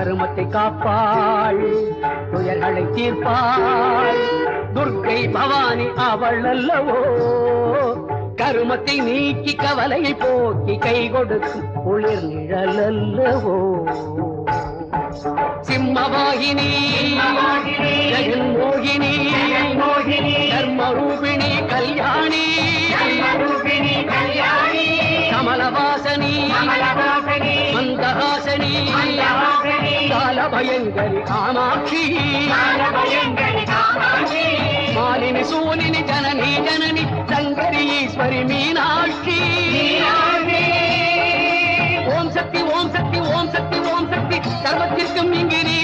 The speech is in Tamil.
தருமத்தை காப்பாள், துயர்களை தீர்ப்பாள். துர்க்கை பவானி அவள் அல்லவோ, கருமத்தை நீக்கி கவலையை போக்கி கை கொடுக்கும் குளிர் நிழல் அல்லவோ. சிம்மவாகினி ஜெகன்மோகினி தர்மரூபிணி கல்யாணி கமலவாசனி மந்தஹாசனி காலபயங்கரி காமாட்சி மாலினி சூலினி ஜனனி ஜனனி சங்கரி ஈஸ்வரி மீனாட்சி. ஓம் சக்தி ஓம் சக்தி ஓம் சக்தி ஓம் சக்தி சர்வத்திற்கும் இங்கு நீ